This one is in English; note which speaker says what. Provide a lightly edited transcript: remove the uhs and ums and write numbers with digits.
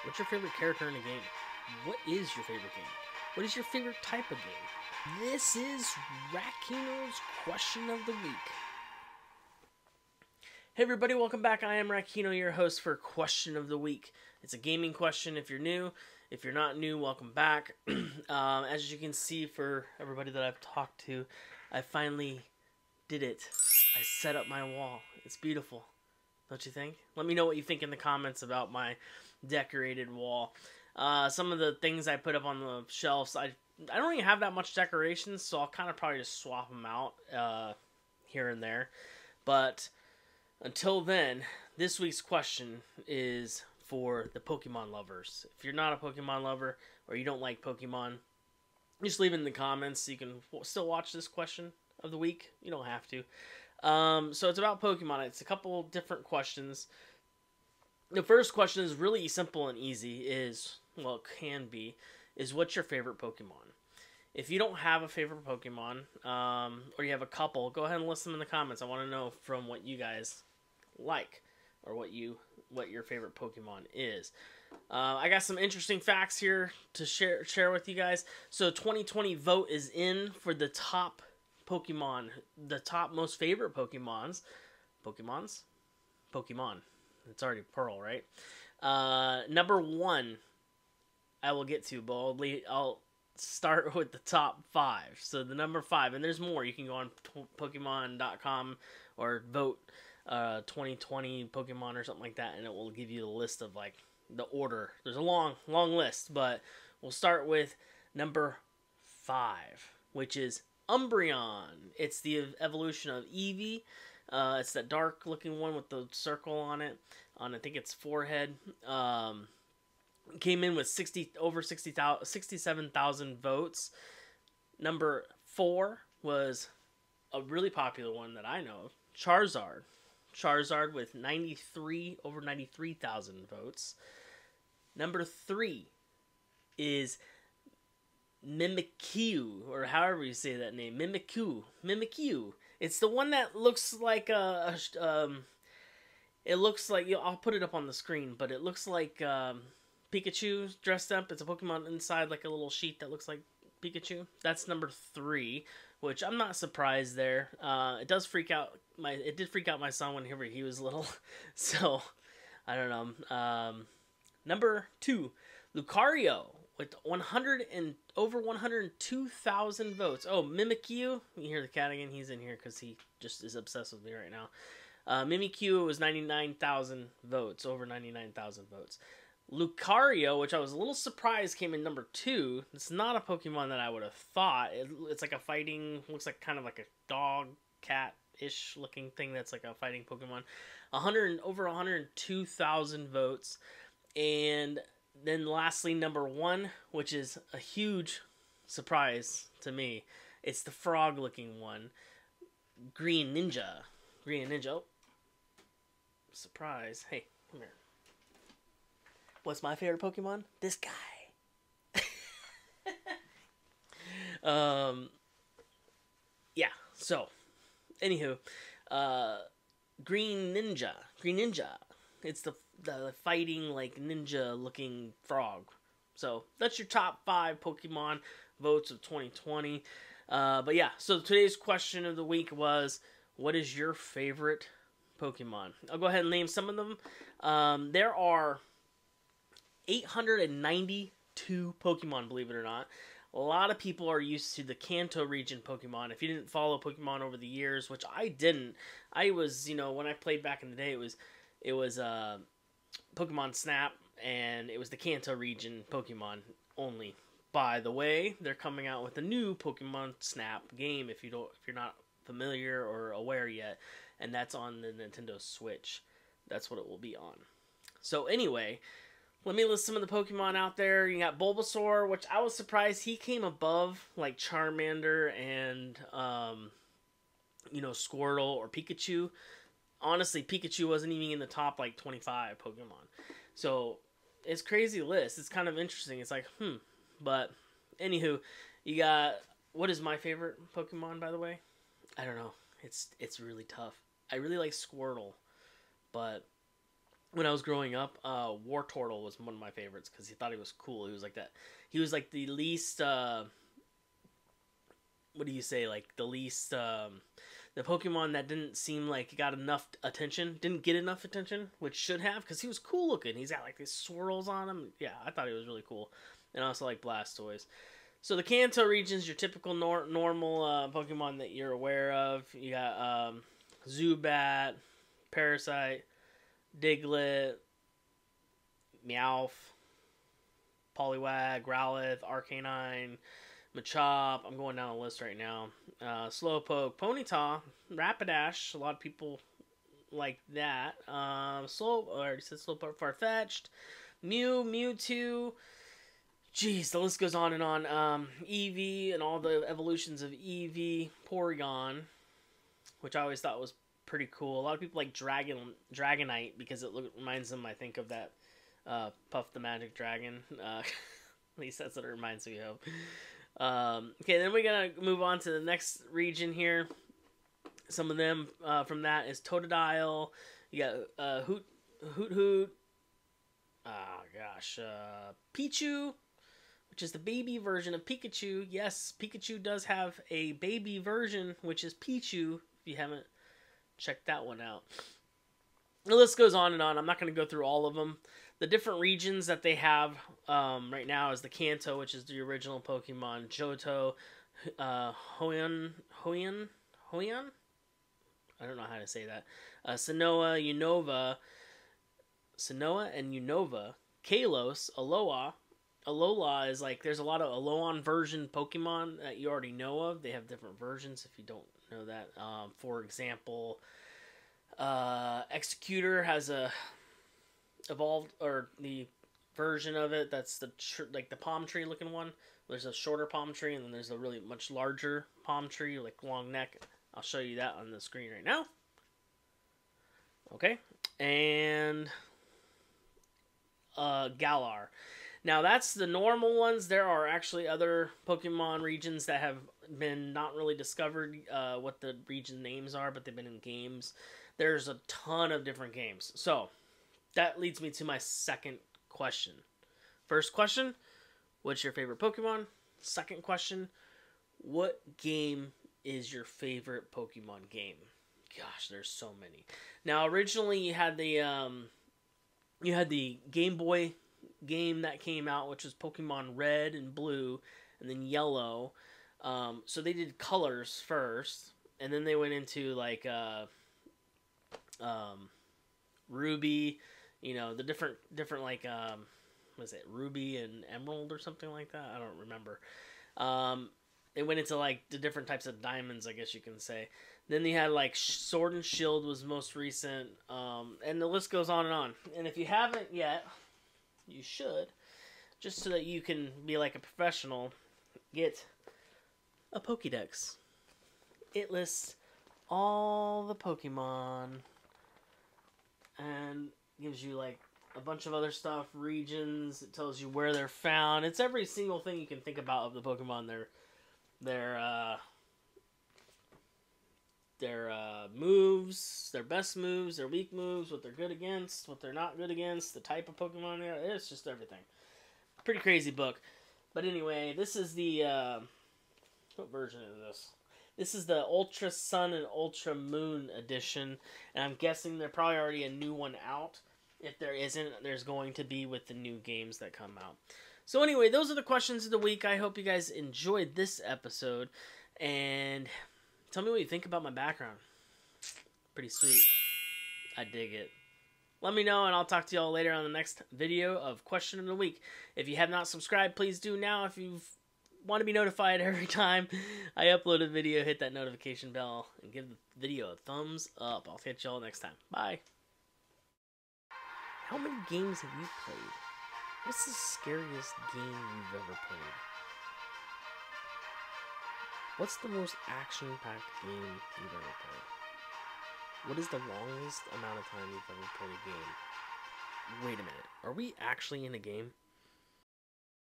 Speaker 1: What's your favorite character in a game? What is your favorite game? What is your favorite type of game? This is Rakino's Question of the Week. Hey everybody, welcome back. I am Rakino, your host for Question of the Week. It's a gaming question if you're new. If you're not new, welcome back. As you can see, for everybody that I've talked to, I finally did it. I set up my wall. It's beautiful. Don't you think? Let me know what you think in the comments about my decorated wall. Some of the things I put up on the shelves, I don't really have that much decorations, so I'll kind of probably just swap them out here and there. But until then, this week's question is for the Pokemon lovers. If you're not a Pokemon lover or you don't like Pokemon, just leave it in the comments so you can still watch this question of the week. You don't have to. So it's about Pokemon. It's a couple different questions. The first question is really simple and easy. Well, it can be. Is what's your favorite Pokemon? If you don't have a favorite Pokemon, or you have a couple, go ahead and list them in the comments. I want to know from what you guys like, or what your favorite Pokemon is. I got some interesting facts here to share with you guys. So 2020 vote is in for the top Pokemon, the top most favorite Pokemon. It's already Pearl, right? Number one, I will get to, but I'll start with the top 5. So the number 5, and there's more. You can go on Pokemon.com or vote 2020 Pokemon or something like that, and it will give you the list of like the order. There's a long list, but we'll start with number 5, which is Umbreon. It's the evolution of Eevee. It's that dark looking one with the circle on it, on I think its forehead. Came in with 67,000 votes. Number 4 was a really popular one that I know of, Charizard. Charizard with over 93,000 votes. Number 3 is Mimikyu, or however you say that name, Mimikyu. It's the one that looks like it looks like, I'll put it up on the screen, but it looks like Pikachu dressed up. It's a Pokemon inside like a little sheet that looks like Pikachu. That's number 3, which I'm not surprised there. It did freak out my son when he was little, so I don't know. Number 2, Lucario with over 102,000 votes. Oh, Mimikyu. You hear the cat again. He's in here because he just is obsessed with me right now. Mimikyu was 99,000 votes, over 99,000 votes. Lucario, which I was a little surprised came in number 2. It's not a Pokemon that I would have thought. It's like a fighting, looks like kind of like a dog, cat-ish looking thing that's like a fighting Pokemon. Over 102,000 votes. And then lastly, number 1, which is a huge surprise to me. It's the frog-looking one, Greninja. Oh, surprise. Hey, come here. What's my favorite Pokemon? This guy. Yeah, so, anywho, Greninja. It's the fighting, like, ninja-looking frog. So, that's your top 5 Pokemon votes of 2020. But yeah, so today's question of the week was, what is your favorite Pokemon? I'll go ahead and name some of them. There are 892 Pokemon, believe it or not. A lot of people are used to the Kanto region Pokemon. If you didn't follow Pokemon over the years, which I didn't, I was, when I played back in the day, it was Pokemon Snap, and it was the Kanto region Pokemon only. By the way, they're coming out with a new Pokemon Snap game if you're not familiar or aware yet, and that's on the Nintendo Switch. That's what it will be on. So anyway, let me list some of the Pokemon out there. You got Bulbasaur, which I was surprised he came above like Charmander and Squirtle or Pikachu. Honestly, Pikachu wasn't even in the top like 25 Pokemon. So it's crazy list. It's kind of interesting. It's like, But anywho, you got, what is my favorite Pokemon, by the way? I don't know. It's really tough. I really like Squirtle, but when I was growing up, Wartortle was one of my favorites because he thought he was cool. He was like that. He was like the least. What do you say? Like the least. The Pokemon that didn't seem like got enough attention, didn't get enough attention, which should have, because he was cool looking. He's got like these swirls on him. Yeah, I thought he was really cool. And I also like Blastoise. So the Kanto region's your typical normal Pokemon that you're aware of. You got Zubat, Parasite, Diglett, Meowth, Poliwag, Growlithe, Arcanine, Machop. I'm going down the list right now. Slowpoke, Ponyta, Rapidash. A lot of people like that. I already said Slowpoke. Farfetch'd, Mew, Mewtwo. Jeez, the list goes on and on. Eevee and all the evolutions of Eevee. Porygon, which I always thought was pretty cool. A lot of people like Dragonite because it reminds them, I think, of that Puff the Magic Dragon. At least that's what it reminds me of. Okay, then we're gonna move on to the next region here. Some of them from that is Totodile. You got Hoot. Pichu, which is the baby version of Pikachu. Yes, Pikachu does have a baby version, which is Pichu. If you haven't checked that one out, the list goes on and on. I'm not going to go through all of them. The different regions that they have right now is the Kanto, which is the original Pokemon, Johto, Hoenn. I don't know how to say that. Sinnoh and Unova, Kalos, Alola. Alola is like, there's a lot of Alolan version Pokemon that you already know of. They have different versions if you don't know that. For example, Executor has a evolved, or the version of it that's the like the palm tree looking one. There's a shorter palm tree, and then there's a really much larger palm tree, like long neck. I'll show you that on the screen right now. Okay, and Galar. Now that's the normal ones. There are actually other Pokemon regions that have been not really discovered what the region names are, but they've been in games. There's a ton of different games. So that leads me to my second question. First question, what's your favorite Pokemon? Second question, what game is your favorite Pokemon game? Gosh, there's so many. Now, originally you had the Game Boy game that came out, which was Pokemon Red and Blue, and then Yellow. So they did colors first, and then they went into like Ruby. You know, the different like what is it, Ruby and Emerald or something like that? I don't remember. They went into like the different types of diamonds, I guess you can say. Then they had like Sword and Shield was most recent, and the list goes on and on. And if you haven't yet, you should, just so that you can be like a professional, get a Pokédex. It lists all the Pokemon and gives you like a bunch of other stuff, regions. It tells you where they're found. It's every single thing you can think about of the Pokemon. Their moves, their best moves, their weak moves, what they're good against, what they're not good against, the type of Pokemon they are. It's just everything. Pretty crazy book. But anyway, this is the what version is this? This is the Ultra Sun and Ultra Moon edition, and I'm guessing there's probably already a new one out. If there isn't, there's going to be with the new games that come out. So anyway, those are the questions of the week. I hope you guys enjoyed this episode, and tell me what you think about my background. Pretty sweet. I dig it. Let me know, and I'll talk to y'all later on the next video of Question of the Week. If you have not subscribed, please do now. If you want to be notified every time I upload a video, hit that notification bell and give the video a thumbs up. I'll catch y'all next time. Bye. How many games have you played? What's the scariest game you've ever played? What's the most action-packed game you've ever played? What is the longest amount of time you've ever played a game? Wait a minute. Are we actually in a game?